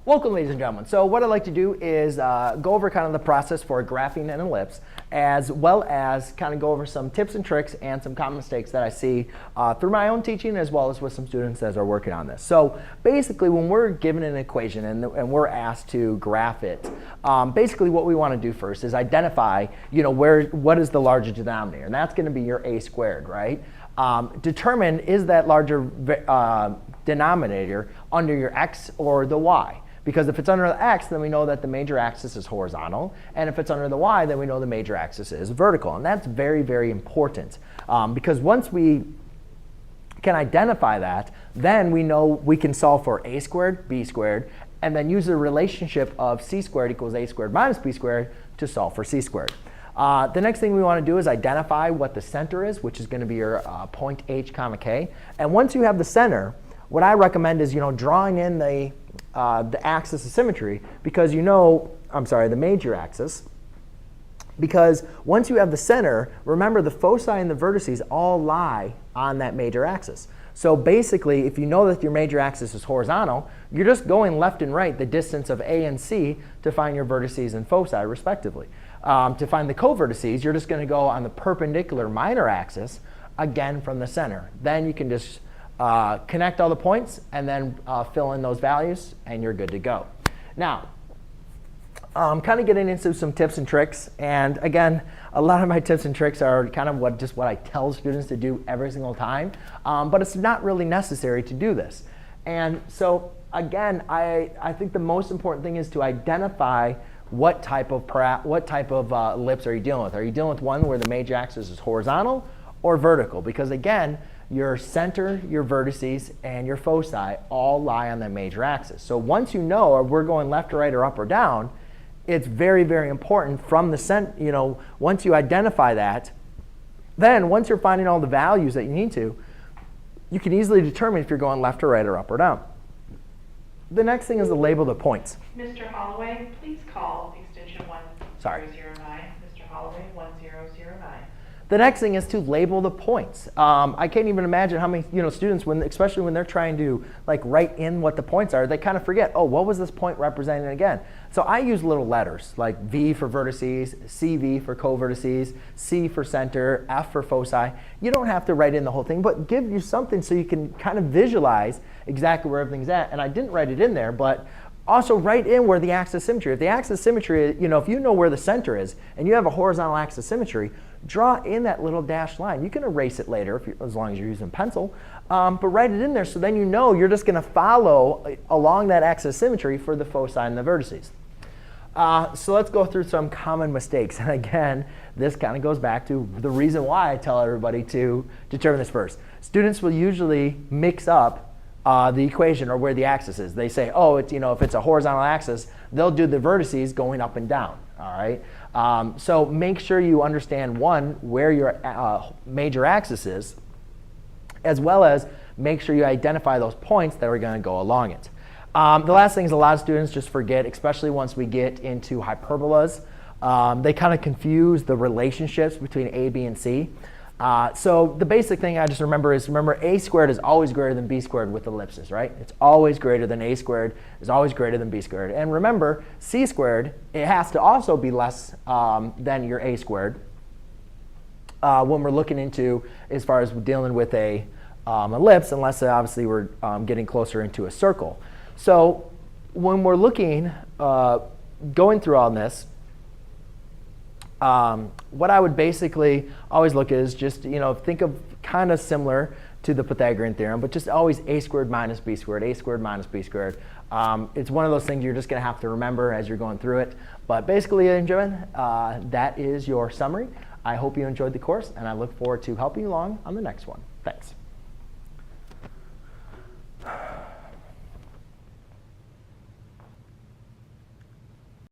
Welcome, ladies and gentlemen. So what I'd like to do is go over kind of the process for graphing an ellipse, as well as kind of go over some tips and tricks and some common mistakes that I see through my own teaching, as well as with some students as are working on this. So basically, when we're given an equation and we're asked to graph it, basically what we want to do first is identify, what is the larger denominator, and that's going to be your a squared, right? Determine, is that larger denominator under your x or the y? Because if it's under the x, then we know that the major axis is horizontal. And if it's under the y, then we know the major axis is vertical. And that's very, very important. Because once we can identify that, then we know we can solve for a squared, b squared, and then use the relationship of c squared equals a squared minus b squared to solve for c squared. The next thing we want to do is identify what the center is, which is going to be your point h comma k. And once you have the center, what I recommend is drawing in the axis of symmetry, because the major axis. Because once you have the center, remember the foci and the vertices all lie on that major axis. So basically, if you know that your major axis is horizontal, you're just going left and right the distance of A and C to find your vertices and foci, respectively. To find the co-vertices, you're just going to go on the perpendicular minor axis, again from the center. Then you can just connect all the points and then fill in those values, and you're good to go. Now, kind of getting into some tips and tricks. And again, a lot of my tips and tricks are kind of what I tell students to do every single time. But it's not really necessary to do this. And so again, I think the most important thing is to identify what type of ellipse are you dealing with. Are you dealing with one where the major axis is horizontal or vertical? Because again, your center, your vertices, and your foci all lie on that major axis. So once you know, or we're going left or right or up or down, it's very, very important from the center. Once you identify that, then once you're finding all the values that you need to, you can easily determine if you're going left or right or up or down. The next thing is to label the points. Mr. Holloway, please call extension 1009. Mr. Holloway, 1009. The next thing is to label the points. I can't even imagine how many students, especially when they're trying to write in what the points are, they kind of forget, oh, what was this point representing again? So I use little letters like V for vertices, CV for co-vertices, C for center, F for foci. You don't have to write in the whole thing, but give you something so you can kind of visualize exactly where everything's at. And I didn't write it in there, but also write in where the axis of symmetry. If the axis of symmetry, if you know where the center is and you have a horizontal axis of symmetry, draw in that little dashed line. You can erase it later as long as you're using pencil, but write it in there so then you're just going to follow along that axis of symmetry for the foci and the vertices. So let's go through some common mistakes. And again, this kind of goes back to the reason why I tell everybody to determine this first. Students will usually mix up the equation or where the axis is. They say, oh, if it's a horizontal axis, they'll do the vertices going up and down. All right. So make sure you understand, one, where your major axis is, as well as make sure you identify those points that are going to go along it. The last thing is a lot of students just forget, especially once we get into hyperbolas. They kind of confuse the relationships between A, B, and C. So the basic thing I just remember is, a squared is always greater than b squared with ellipses, right? It's always greater than a squared is always greater than b squared. And remember, c squared, it has to also be less than your a squared when we're looking into, as far as dealing with a ellipse, unless obviously we're getting closer into a circle. So when we're looking, going through all this, what I would basically always look at is just, think of kind of similar to the Pythagorean theorem, but just always a squared minus b squared, a squared minus b squared. It's one of those things you're just going to have to remember as you're going through it. But basically, ladies and gentlemen, that is your summary. I hope you enjoyed the course, and I look forward to helping you along on the next one.